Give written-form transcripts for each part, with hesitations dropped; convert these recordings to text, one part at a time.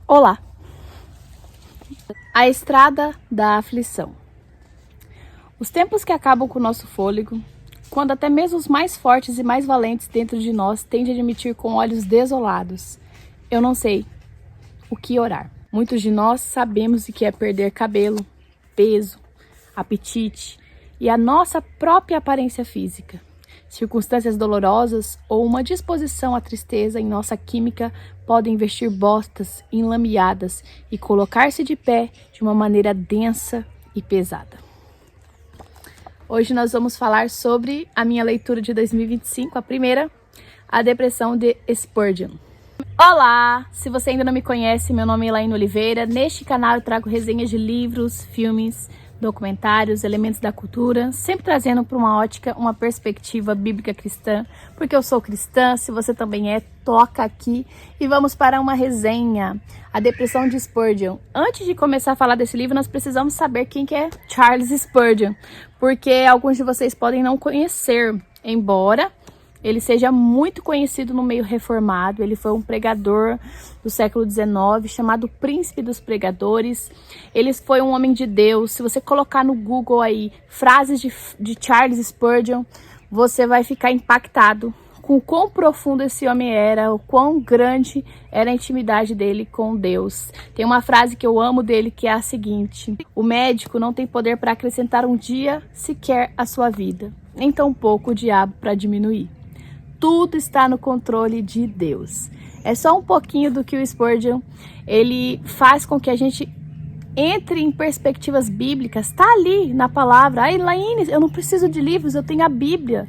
Olá! A estrada da aflição. Os tempos que acabam com o nosso fôlego, quando até mesmo os mais fortes e mais valentes dentro de nós tendem a admitir com olhos desolados: eu não sei o que orar. Muitos de nós sabemos o que é perder cabelo, peso, apetite e a nossa própria aparência física. Circunstâncias dolorosas ou uma disposição à tristeza em nossa química podem vestir bostas enlameadas e colocar-se de pé de uma maneira densa e pesada. Hoje nós vamos falar sobre a minha leitura de 2025, a primeira, a depressão de Spurgeon. Olá! Se você ainda não me conhece, meu nome é Elaine Oliveira. Neste canal eu trago resenhas de livros, filmes, documentários, elementos da cultura, sempre trazendo para uma ótica, uma perspectiva bíblica cristã, porque eu sou cristã, se você também é, toca aqui e vamos para uma resenha, a depressão de Spurgeon. Antes de começar a falar desse livro, nós precisamos saber quem que é Charles Spurgeon, porque alguns de vocês podem não conhecer, embora ele seja muito conhecido no meio reformado. Ele foi um pregador do século XIX, chamado Príncipe dos Pregadores. Ele foi um homem de Deus. Se você colocar no Google aí, frases de Charles Spurgeon, você vai ficar impactado com o quão profundo esse homem era, o quão grande era a intimidade dele com Deus. Tem uma frase que eu amo dele, que é a seguinte: o médico não tem poder para acrescentar um dia sequer à sua vida, nem tampouco o diabo para diminuir. Tudo está no controle de Deus. É só um pouquinho do que o Spurgeon, ele faz com que a gente entre em perspectivas bíblicas. Está ali na palavra. Ai, Elaine, eu não preciso de livros, eu tenho a Bíblia.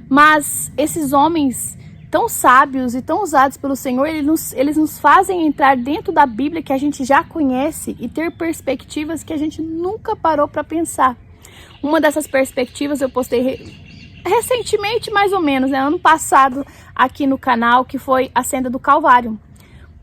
Mas esses homens tão sábios e tão usados pelo Senhor, eles nos fazem entrar dentro da Bíblia que a gente já conhece e ter perspectivas que a gente nunca parou para pensar. Uma dessas perspectivas eu postei recentemente, mais ou menos, ano passado, aqui no canal, que foi a Senda do Calvário.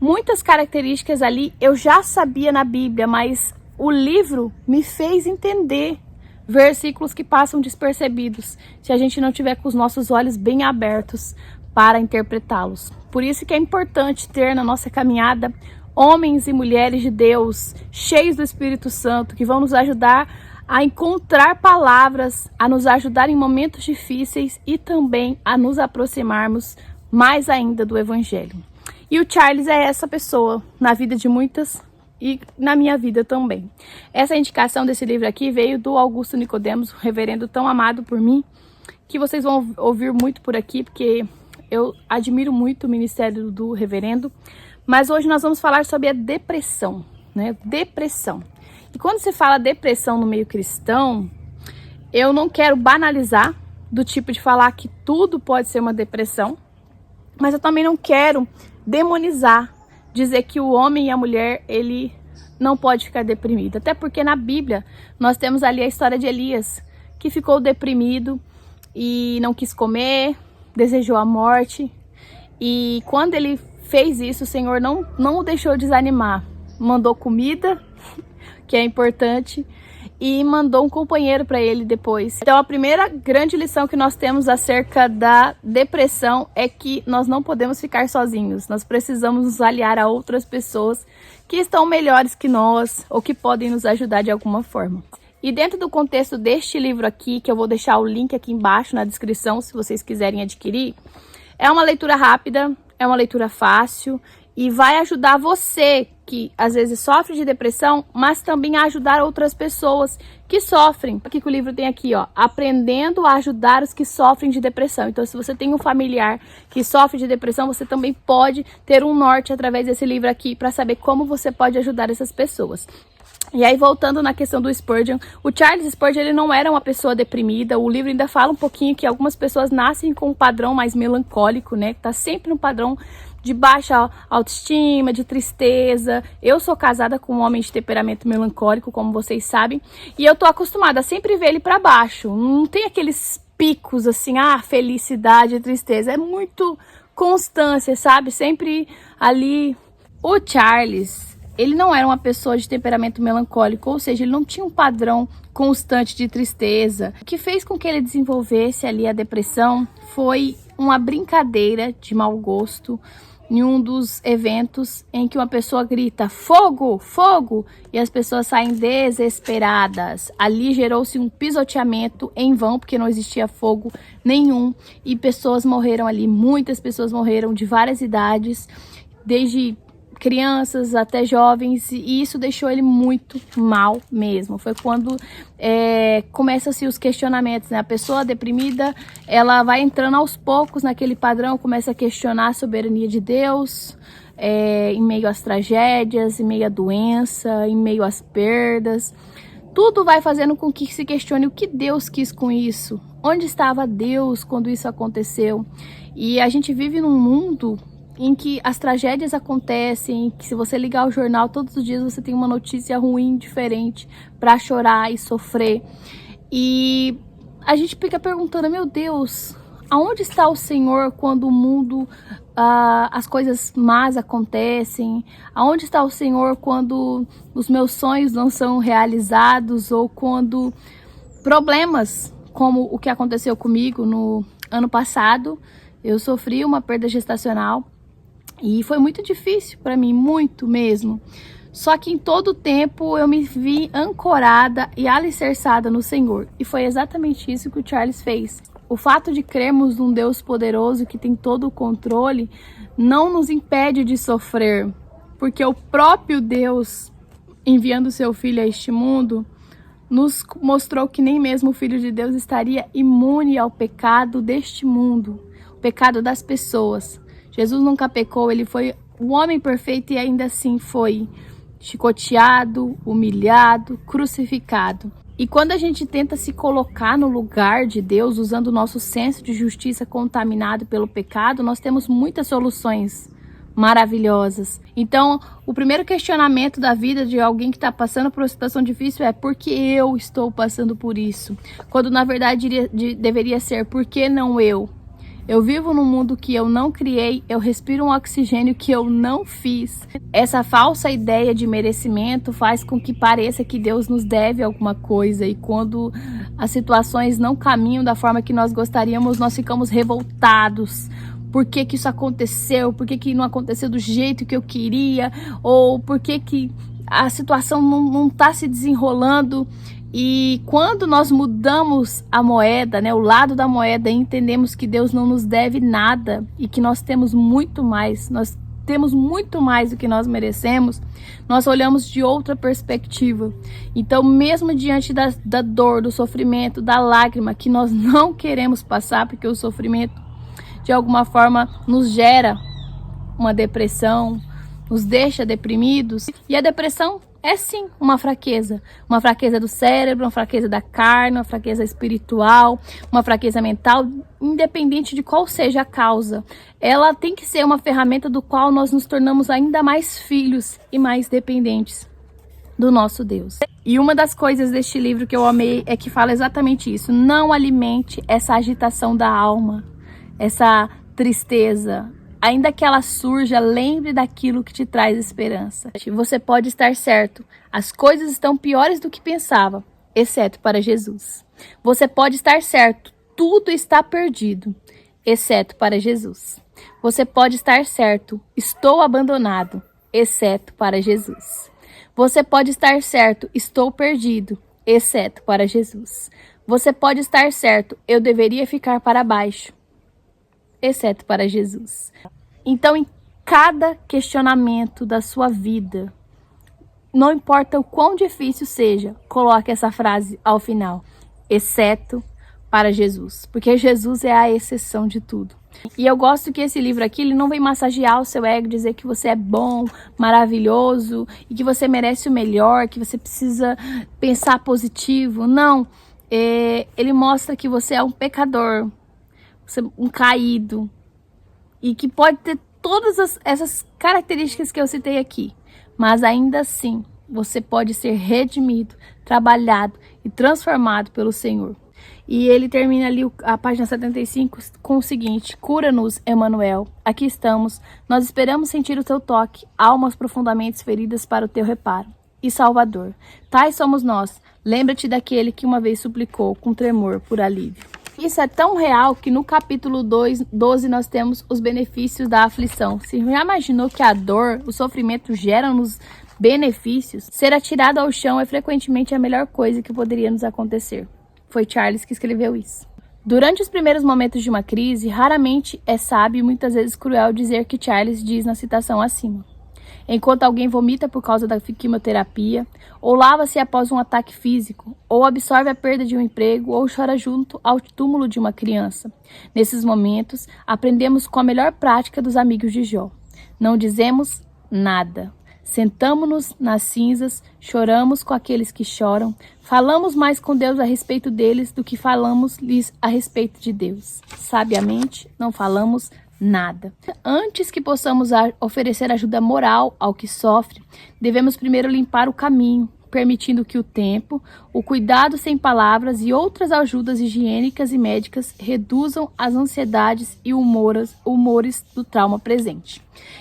Muitas características ali eu já sabia na Bíblia, mas o livro me fez entender versículos que passam despercebidos, se a gente não tiver com os nossos olhos bem abertos para interpretá-los. Por isso que é importante ter na nossa caminhada homens e mulheres de Deus, cheios do Espírito Santo, que vão nos ajudar a encontrar palavras, a nos ajudar em momentos difíceis e também a nos aproximarmos mais ainda do Evangelho. E o Charles é essa pessoa na vida de muitas e na minha vida também. Essa indicação desse livro aqui veio do Augusto Nicodemos, um reverendo tão amado por mim, que vocês vão ouvir muito por aqui, porque eu admiro muito o ministério do reverendo. Mas hoje nós vamos falar sobre a depressão, né? Depressão. E quando se fala depressão no meio cristão, eu não quero banalizar, do tipo de falar que tudo pode ser uma depressão, mas eu também não quero demonizar, dizer que o homem e a mulher, ele não pode ficar deprimido. Até porque na Bíblia nós temos ali a história de Elias, que ficou deprimido e não quis comer, desejou a morte. E quando ele fez isso, o Senhor não o deixou desanimar, mandou comida, que é importante, e mandou um companheiro para ele depois. Então a primeira grande lição que nós temos acerca da depressão é que nós não podemos ficar sozinhos. Nós precisamos nos aliar a outras pessoas que estão melhores que nós ou que podem nos ajudar de alguma forma. E dentro do contexto deste livro aqui, que eu vou deixar o link aqui embaixo na descrição se vocês quiserem adquirir, é uma leitura rápida, é uma leitura fácil e vai ajudar você que às vezes sofre de depressão, mas também a ajudar outras pessoas que sofrem. O que o livro tem aqui, ó, aprendendo a ajudar os que sofrem de depressão. Então, se você tem um familiar que sofre de depressão, você também pode ter um norte através desse livro aqui para saber como você pode ajudar essas pessoas. E aí, voltando na questão do Spurgeon, o Charles Spurgeon, ele não era uma pessoa deprimida. O livro ainda fala um pouquinho que algumas pessoas nascem com um padrão mais melancólico, né? Que tá sempre no padrão de baixa autoestima, de tristeza. Eu sou casada com um homem de temperamento melancólico, como vocês sabem, e eu tô acostumada a sempre ver ele para baixo. Não tem aqueles picos assim, felicidade, tristeza. É muito constância, sabe? Sempre ali. O Charles, ele não era uma pessoa de temperamento melancólico, ou seja, ele não tinha um padrão constante de tristeza. O que fez com que ele desenvolvesse ali a depressão foi uma brincadeira de mau gosto em um dos eventos em que uma pessoa grita fogo, fogo, e as pessoas saem desesperadas. Ali gerou-se um pisoteamento em vão, porque não existia fogo nenhum, e pessoas morreram ali, muitas pessoas morreram de várias idades, desde crianças até jovens, e isso deixou ele muito mal mesmo. Foi quando começam-se os questionamentos, né? A pessoa deprimida, ela vai entrando aos poucos naquele padrão, começa a questionar a soberania de Deus, em meio às tragédias, em meio à doença, em meio às perdas. Tudo vai fazendo com que se questione o que Deus quis com isso, onde estava Deus quando isso aconteceu. E a gente vive num mundo em que as tragédias acontecem, que se você ligar o jornal todos os dias você tem uma notícia ruim, diferente, para chorar e sofrer. E a gente fica perguntando, meu Deus, aonde está o Senhor quando o mundo, as coisas más acontecem? Aonde está o Senhor quando os meus sonhos não são realizados? Ou quando problemas, como o que aconteceu comigo no ano passado, eu sofri uma perda gestacional. E foi muito difícil para mim, muito mesmo. Só que em todo o tempo eu me vi ancorada e alicerçada no Senhor. E foi exatamente isso que o Charles fez. O fato de crermos num Deus poderoso que tem todo o controle não nos impede de sofrer. Porque o próprio Deus, enviando seu Filho a este mundo, nos mostrou que nem mesmo o Filho de Deus estaria imune ao pecado deste mundo, o pecado das pessoas. Jesus nunca pecou, ele foi o homem perfeito e ainda assim foi chicoteado, humilhado, crucificado. E quando a gente tenta se colocar no lugar de Deus, usando o nosso senso de justiça contaminado pelo pecado, nós temos muitas soluções maravilhosas. Então, o primeiro questionamento da vida de alguém que está passando por uma situação difícil é: por que eu estou passando por isso? Quando na verdade deveria ser: por que não eu? Eu vivo num mundo que eu não criei, eu respiro um oxigênio que eu não fiz. Essa falsa ideia de merecimento faz com que pareça que Deus nos deve alguma coisa. E quando as situações não caminham da forma que nós gostaríamos, nós ficamos revoltados. Por que que isso aconteceu? Por que que não aconteceu do jeito que eu queria? Ou por que que a situação não está se desenrolando? E quando nós mudamos a moeda, né, o lado da moeda, e entendemos que Deus não nos deve nada e que nós temos muito mais do que nós merecemos, nós olhamos de outra perspectiva. Então, mesmo diante da dor, do sofrimento, da lágrima, que nós não queremos passar, porque o sofrimento de alguma forma nos gera uma depressão, nos deixa deprimidos, e a depressão é sim uma fraqueza do cérebro, uma fraqueza da carne, uma fraqueza espiritual, uma fraqueza mental, independente de qual seja a causa. Ela tem que ser uma ferramenta do qual nós nos tornamos ainda mais filhos e mais dependentes do nosso Deus. E uma das coisas deste livro que eu amei é que fala exatamente isso: não alimente essa agitação da alma, essa tristeza. Ainda que ela surja, lembre daquilo que te traz esperança. Você pode estar certo, as coisas estão piores do que pensava, exceto para Jesus. Você pode estar certo, tudo está perdido, exceto para Jesus. Você pode estar certo, estou abandonado, exceto para Jesus. Você pode estar certo, estou perdido, exceto para Jesus. Você pode estar certo, eu deveria ficar para baixo, exceto para Jesus. Então, em cada questionamento da sua vida, não importa o quão difícil seja, coloque essa frase ao final: exceto para Jesus, porque Jesus é a exceção de tudo. E eu gosto que esse livro aqui, ele não vem massagear o seu ego, dizer que você é bom, maravilhoso e que você merece o melhor, que você precisa pensar positivo. Não, ele mostra que você é um pecador, um caído, e que pode ter todas essas características que eu citei aqui, mas ainda assim você pode ser redimido, trabalhado e transformado pelo Senhor. E ele termina ali a página 75 com o seguinte: cura-nos, Emanuel, aqui estamos, nós esperamos sentir o teu toque, almas profundamente feridas para o teu reparo. E Salvador, tais somos nós, lembra-te daquele que uma vez suplicou com tremor por alívio. Isso é tão real que no capítulo 12 nós temos os benefícios da aflição. Você já imaginou que a dor, o sofrimento geram-nos benefícios? Ser atirado ao chão é frequentemente a melhor coisa que poderia nos acontecer. Foi Charles que escreveu isso. Durante os primeiros momentos de uma crise, raramente é sábio e muitas vezes cruel dizer que Charles diz na citação acima. Enquanto alguém vomita por causa da quimioterapia, ou lava-se após um ataque físico, ou absorve a perda de um emprego, ou chora junto ao túmulo de uma criança. Nesses momentos, aprendemos com a melhor prática dos amigos de Jó. Não dizemos nada. Sentamo-nos nas cinzas, choramos com aqueles que choram, falamos mais com Deus a respeito deles do que falamos-lhes a respeito de Deus. Sabiamente, não falamos nada. Antes que possamos oferecer ajuda moral ao que sofre, devemos primeiro limpar o caminho, permitindo que o tempo, o cuidado sem palavras e outras ajudas higiênicas e médicas reduzam as ansiedades e humores do trauma presente.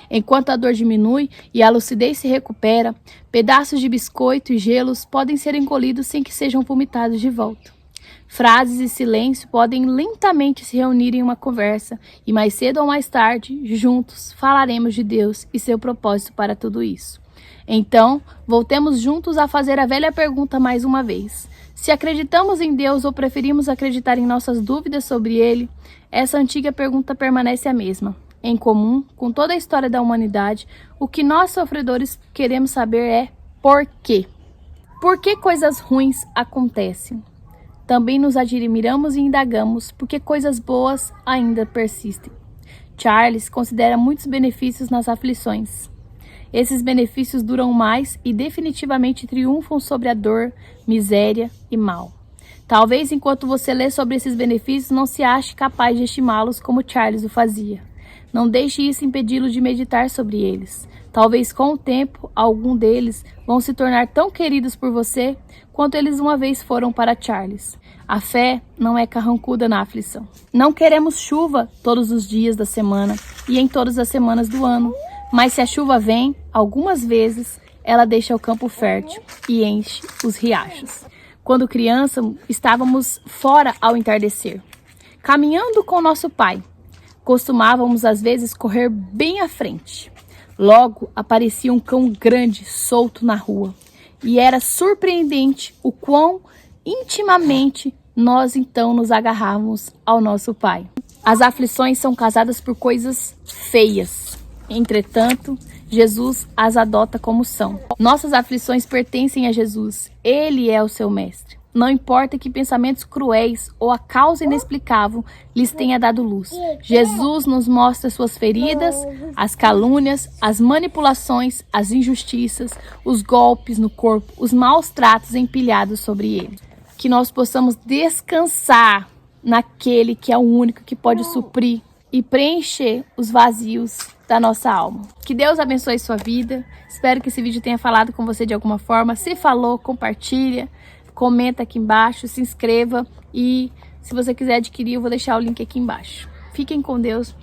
Enquanto a dor diminui e a lucidez se recupera, pedaços de biscoito e gelos podem ser engolidos sem que sejam vomitados de volta. Frases e silêncio podem lentamente se reunir em uma conversa e mais cedo ou mais tarde, juntos, falaremos de Deus e seu propósito para tudo isso. Então, voltemos juntos a fazer a velha pergunta mais uma vez. Se acreditamos em Deus ou preferimos acreditar em nossas dúvidas sobre Ele, essa antiga pergunta permanece a mesma. Em comum com toda a história da humanidade, o que nós sofredores queremos saber é por quê? Por que coisas ruins acontecem? Também nos admiramos e indagamos porque coisas boas ainda persistem. Charles considera muitos benefícios nas aflições. Esses benefícios duram mais e definitivamente triunfam sobre a dor, miséria e mal. Talvez enquanto você lê sobre esses benefícios não se ache capaz de estimá-los como Charles o fazia. Não deixe isso impedi-lo de meditar sobre eles. Talvez com o tempo, algum deles vão se tornar tão queridos por você quanto eles uma vez foram para Charles. A fé não é carrancuda na aflição. Não queremos chuva todos os dias da semana e em todas as semanas do ano. Mas se a chuva vem, algumas vezes, ela deixa o campo fértil e enche os riachos. Quando criança, estávamos fora ao entardecer, caminhando com nosso pai. Costumávamos às vezes correr bem à frente. Logo aparecia um cão grande solto na rua. E era surpreendente o quão intimamente nós então nos agarrávamos ao nosso pai. As aflições são causadas por coisas feias. Entretanto, Jesus as adota como são. Nossas aflições pertencem a Jesus. Ele é o seu mestre. Não importa que pensamentos cruéis ou a causa inexplicável lhes tenha dado luz. Jesus nos mostra suas feridas, as calúnias, as manipulações, as injustiças, os golpes no corpo, os maus tratos empilhados sobre ele. Que nós possamos descansar naquele que é o único que pode suprir e preencher os vazios da nossa alma. Que Deus abençoe sua vida. Espero que esse vídeo tenha falado com você de alguma forma. Se falou, compartilha. Comenta aqui embaixo, se inscreva e se você quiser adquirir, eu vou deixar o link aqui embaixo. Fiquem com Deus.